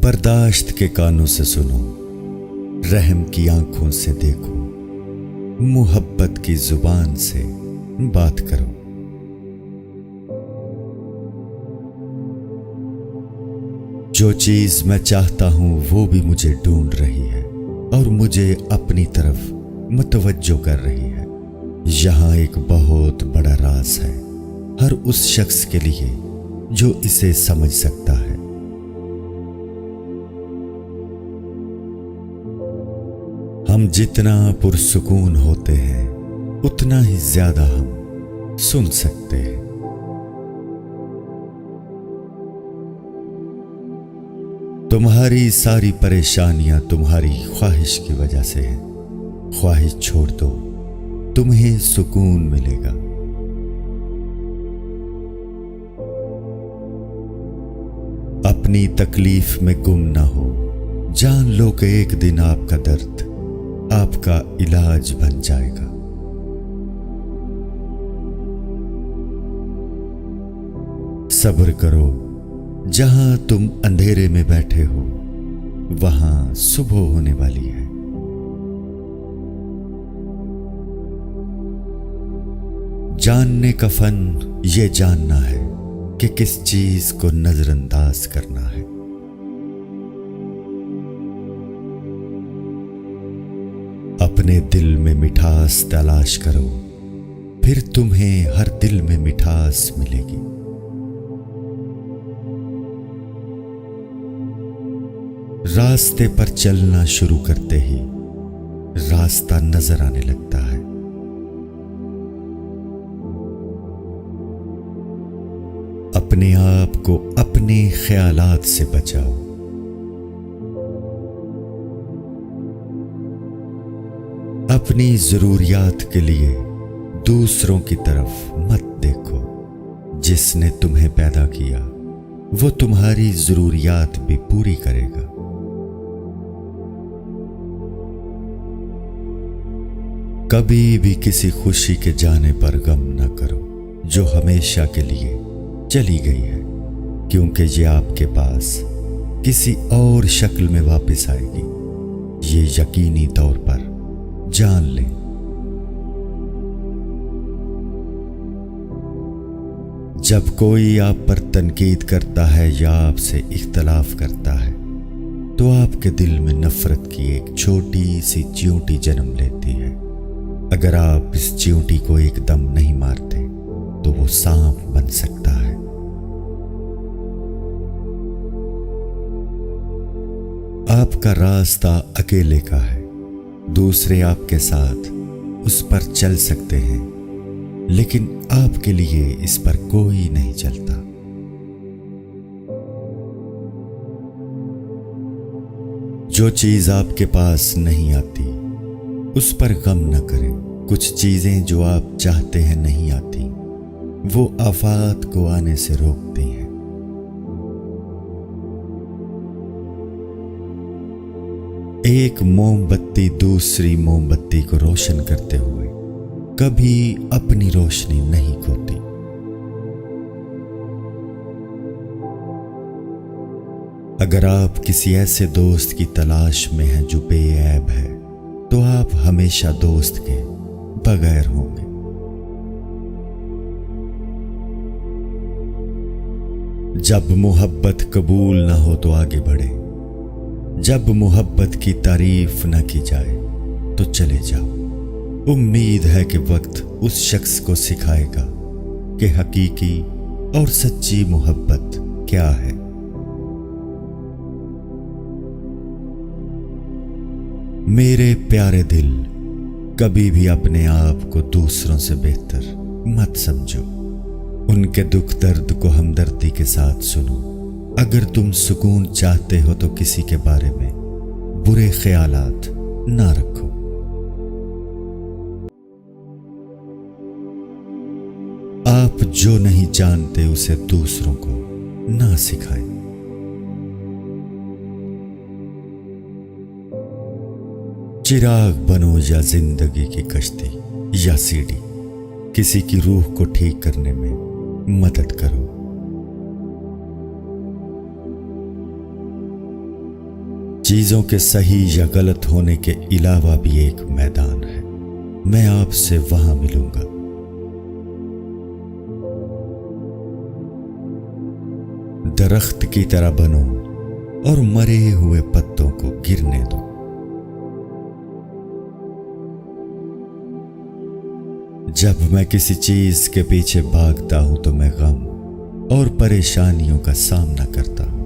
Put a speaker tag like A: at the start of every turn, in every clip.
A: बर्दाश्त के कानों से सुनो, रहम की आंखों से देखो, मुहब्बत की जुबान से बात करो। जो चीज मैं चाहता हूं वो भी मुझे ढूंढ रही है और मुझे अपनी तरफ मुतवज्जो कर रही है। यहाँ एक बहुत बड़ा राज है हर उस शख्स के लिए जो इसे समझ सकता है। हम जितना पुरसुकून होते हैं उतना ही ज्यादा हम सुन सकते हैं। तुम्हारी सारी परेशानियां तुम्हारी ख्वाहिश की वजह से हैं। ख्वाहिश छोड़ दो, तुम्हें सुकून मिलेगा। अपनी तकलीफ में गुम ना हो, जान लो कि एक दिन आपका दर्द आपका इलाज बन जाएगा। सब्र करो, जहां तुम अंधेरे में बैठे हो वहां सुबह होने वाली है। जानने का फन ये जानना है कि किस चीज को नजरअंदाज करना है। अपने दिल में मिठास तलाश करो, फिर तुम्हें हर दिल में मिठास मिलेगी। रास्ते पर चलना शुरू करते ही रास्ता नजर आने लगता है। अपने आप को अपने ख्यालात से बचाओ। अपनी जरूरियात के लिए दूसरों की तरफ मत देखो। जिसने तुम्हें पैदा किया वो तुम्हारी जरूरियात भी पूरी करेगा। कभी भी किसी खुशी के जाने पर गम न करो जो हमेशा के लिए चली गई है, क्योंकि ये आपके पास किसी और शक्ल में वापस आएगी। ये यकीनी तौर पर जान लें। जब कोई आप पर तनकीद करता है या आपसे इख्तलाफ करता है तो आपके दिल में नफरत की एक छोटी सी चींटी जन्म लेती है। अगर आप इस चींटी को एकदम नहीं मारते तो वो सांप बन सकता है। आपका रास्ता अकेले का है। दूसरे आपके साथ उस पर चल सकते हैं, लेकिन आपके लिए इस पर कोई नहीं चलता। जो चीज आपके पास नहीं आती उस पर गम न करें। कुछ चीजें जो आप चाहते हैं नहीं आती, वो आफात को आने से रोकती हैं। एक मोमबत्ती दूसरी मोमबत्ती को रोशन करते हुए कभी अपनी रोशनी नहीं खोती। अगर आप किसी ऐसे दोस्त की तलाश में हैं जो बेऐब है तो आप हमेशा दोस्त के बगैर होंगे। जब मोहब्बत कबूल ना हो तो आगे बढ़े। जब मोहब्बत की तारीफ न की जाए तो चले जाओ। उम्मीद है कि वक्त उस शख्स को सिखाएगा कि हकीकी और सच्ची मोहब्बत क्या है। मेरे प्यारे दिल, कभी भी अपने आप को दूसरों से बेहतर मत समझो। उनके दुख दर्द को हमदर्दी के साथ सुनो। अगर तुम सुकून चाहते हो तो किसी के बारे में बुरे ख्यालात ना रखो। आप जो नहीं जानते उसे दूसरों को ना सिखाएं। चिराग बनो या जिंदगी की कश्ती या सीढ़ी, किसी की रूह को ठीक करने में मदद करो। चीजों के सही या गलत होने के अलावा भी एक मैदान है। मैं आपसे वहां मिलूंगा। दरख्त की तरह बनो और मरे हुए पत्तों को गिरने दो। जब मैं किसी चीज के पीछे भागता हूं तो मैं गम और परेशानियों का सामना करता हूं।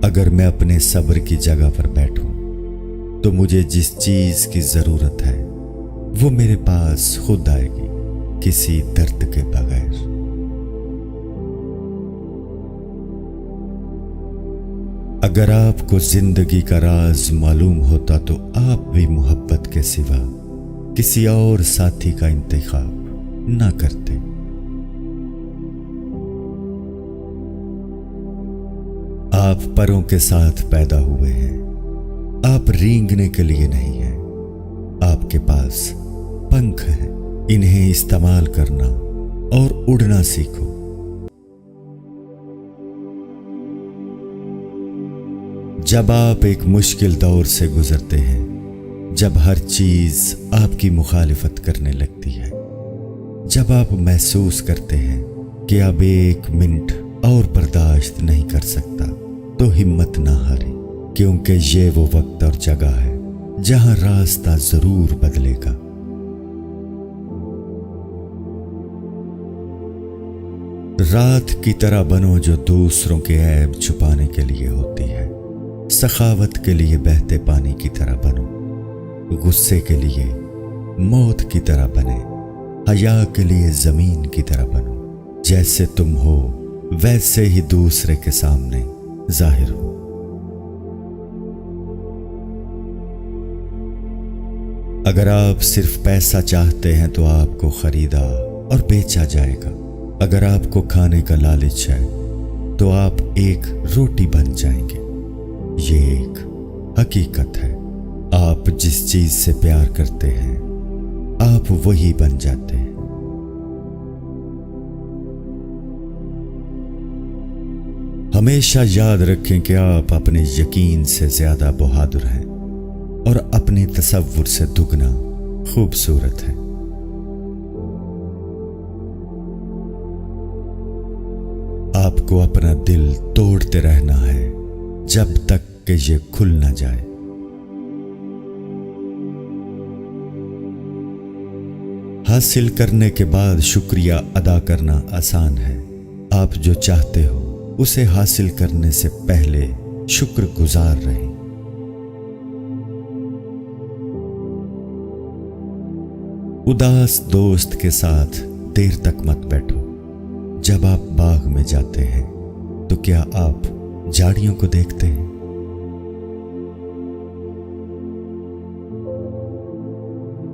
A: अगर मैं अपने सब्र की जगह पर बैठूं तो मुझे जिस चीज की जरूरत है वो मेरे पास खुद आएगी, किसी दर्द के बगैर। अगर आपको जिंदगी का राज मालूम होता तो आप भी मोहब्बत के सिवा किसी और साथी का इंतखाब ना करते। आप परों के साथ पैदा हुए हैं, आप रेंगने के लिए नहीं हैं। आपके पास पंख हैं, इन्हें इस्तेमाल करना और उड़ना सीखो। जब आप एक मुश्किल दौर से गुजरते हैं, जब हर चीज आपकी मुखालिफत करने लगती है, जब आप महसूस करते हैं कि अब एक मिनट और बर्दाश्त नहीं कर सकता, तो हिम्मत ना हारें, क्योंकि ये वो वक्त और जगह है जहां रास्ता जरूर बदलेगा। रात की तरह बनो जो दूसरों के ऐब छुपाने के लिए होती है। सखावत के लिए बहते पानी की तरह बनो, गुस्से के लिए मौत की तरह बने, हया के लिए जमीन की तरह बनो। जैसे तुम हो वैसे ही दूसरे के सामने जाहिर हो। अगर आप सिर्फ पैसा चाहते हैं तो आपको खरीदा और बेचा जाएगा। अगर आपको खाने का लालच है तो आप एक रोटी बन जाएंगे। ये एक हकीकत है। आप जिस चीज से प्यार करते हैं आप वही बन जाते हैं। हमेशा याद रखें कि आप अपने यकीन से ज्यादा बहादुर हैं और अपने तसव्वुर से दुगना खूबसूरत हैं। आपको अपना दिल तोड़ते रहना है जब तक कि ये खुल ना जाए। हासिल करने के बाद शुक्रिया अदा करना आसान है। आप जो चाहते हो उसे हासिल करने से पहले शुक्रगुजार रहें। उदास दोस्त के साथ देर तक मत बैठो। जब आप बाग में जाते हैं तो क्या आप झाड़ियों को देखते हैं?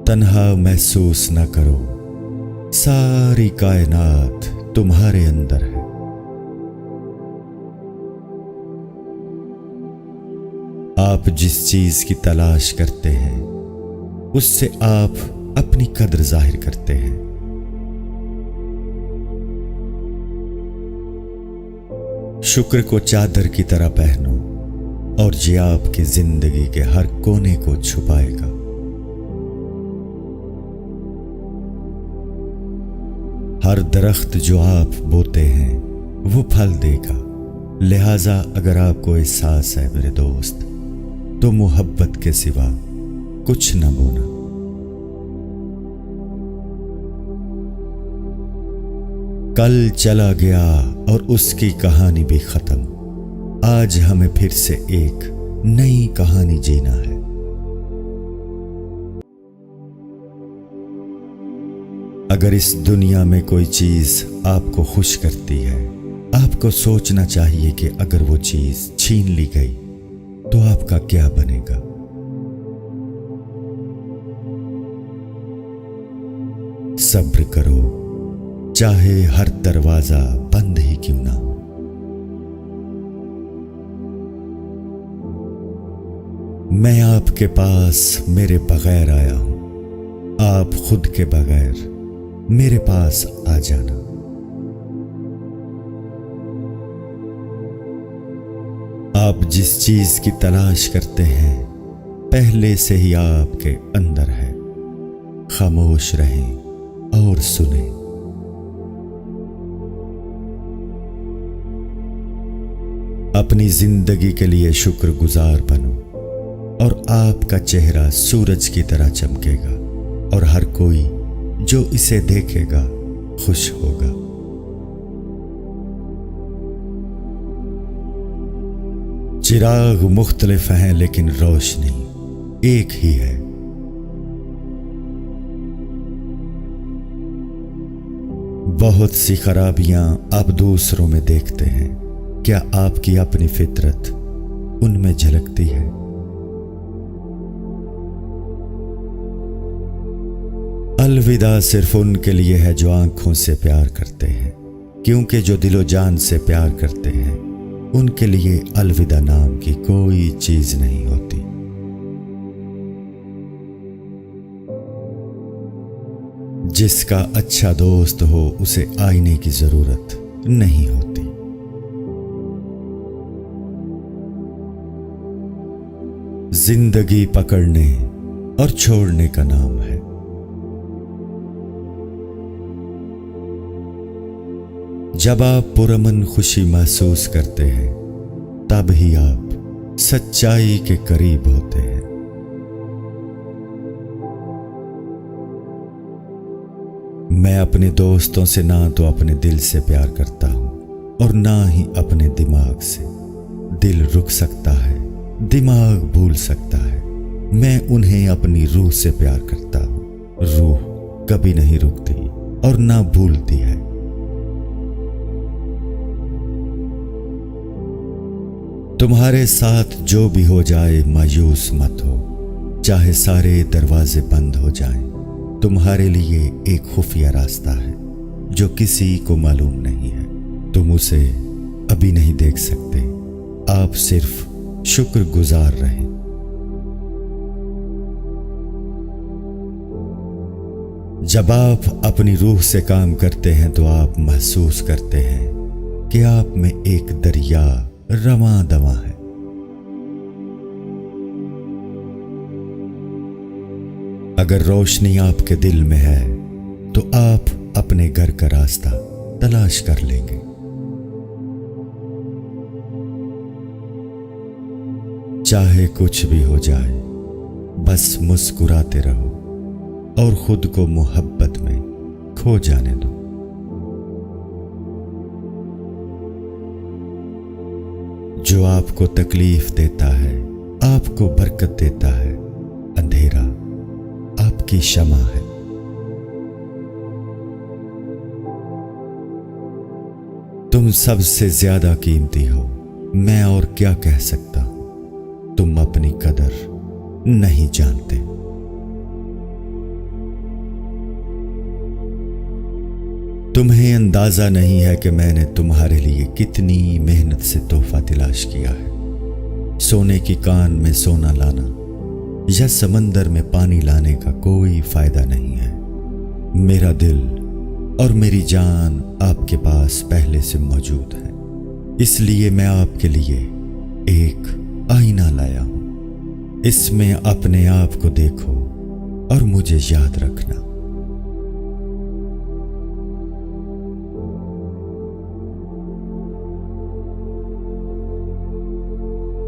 A: तन्हा महसूस न करो, सारी कायनात तुम्हारे अंदर है। आप जिस चीज की तलाश करते हैं उससे आप अपनी कद्र जाहिर करते हैं। शुक्र को चादर की तरह पहनो और ये आपकी जिंदगी के हर कोने को छुपाएगा। हर दरख्त जो आप बोते हैं वो फल देगा। लिहाजा अगर आपको एहसास है मेरे दोस्त, तो मोहब्बत के सिवा कुछ न बोना। कल चला गया और उसकी कहानी भी खत्म। आज हमें फिर से एक नई कहानी जीना है। अगर इस दुनिया में कोई चीज आपको खुश करती है, आपको सोचना चाहिए कि अगर वो चीज छीन ली गई तो आपका क्या बनेगा। सब्र करो, चाहे हर दरवाजा बंद ही क्यों ना हो। मैं आपके पास मेरे बगैर आया हूं, आप खुद के बगैर मेरे पास आ जाना। आप जिस चीज की तलाश करते हैं पहले से ही आपके अंदर है। खामोश रहें और सुनें। अपनी जिंदगी के लिए शुक्रगुजार बनो और आपका चेहरा सूरज की तरह चमकेगा और हर कोई जो इसे देखेगा खुश होगा। चिराग मुख्तलिफ हैं लेकिन रोशनी एक ही है। बहुत सी खराबियां आप दूसरों में देखते हैं, क्या आपकी अपनी फितरत उनमें झलकती है? अलविदा सिर्फ उनके लिए है जो आंखों से प्यार करते हैं, क्योंकि जो दिलो जान से प्यार करते हैं उनके लिए अलविदा नाम की कोई चीज नहीं होती। जिसका अच्छा दोस्त हो उसे आईने की जरूरत नहीं होती। जिंदगी पकड़ने और छोड़ने का नाम है। जब आप पुरअमन खुशी महसूस करते हैं तब ही आप सच्चाई के करीब होते हैं। मैं अपने दोस्तों से ना तो अपने दिल से प्यार करता हूं और ना ही अपने दिमाग से। दिल रुक सकता है, दिमाग भूल सकता है, मैं उन्हें अपनी रूह से प्यार करता हूं। रूह कभी नहीं रुकती और ना भूलती है। तुम्हारे साथ जो भी हो जाए मायूस मत हो, चाहे सारे दरवाजे बंद हो जाएं। तुम्हारे लिए एक खुफिया रास्ता है जो किसी को मालूम नहीं है। तुम उसे अभी नहीं देख सकते, आप सिर्फ शुक्रगुजार रहें। जब आप अपनी रूह से काम करते हैं तो आप महसूस करते हैं कि आप में एक दरिया रवां दवां है। अगर रोशनी आपके दिल में है तो आप अपने घर का रास्ता तलाश कर लेंगे। चाहे कुछ भी हो जाए, बस मुस्कुराते रहो और खुद को मोहब्बत में खो जाने दो। जो आपको तकलीफ देता है, आपको बरकत देता है, अंधेरा आपकी क्षमा है। तुम सबसे ज्यादा कीमती हो, मैं और क्या कह सकता हूं। तुम अपनी कदर नहीं जानते। तुम्हें अंदाजा नहीं है कि मैंने तुम्हारे लिए कितनी मेहनत से तोहफा तलाश किया है। सोने की कान में सोना लाना या समंदर में पानी लाने का कोई फायदा नहीं है। मेरा दिल और मेरी जान आपके पास पहले से मौजूद है, इसलिए मैं आपके लिए एक आईना लाया हूं। इसमें अपने आप को देखो और मुझे याद रखना।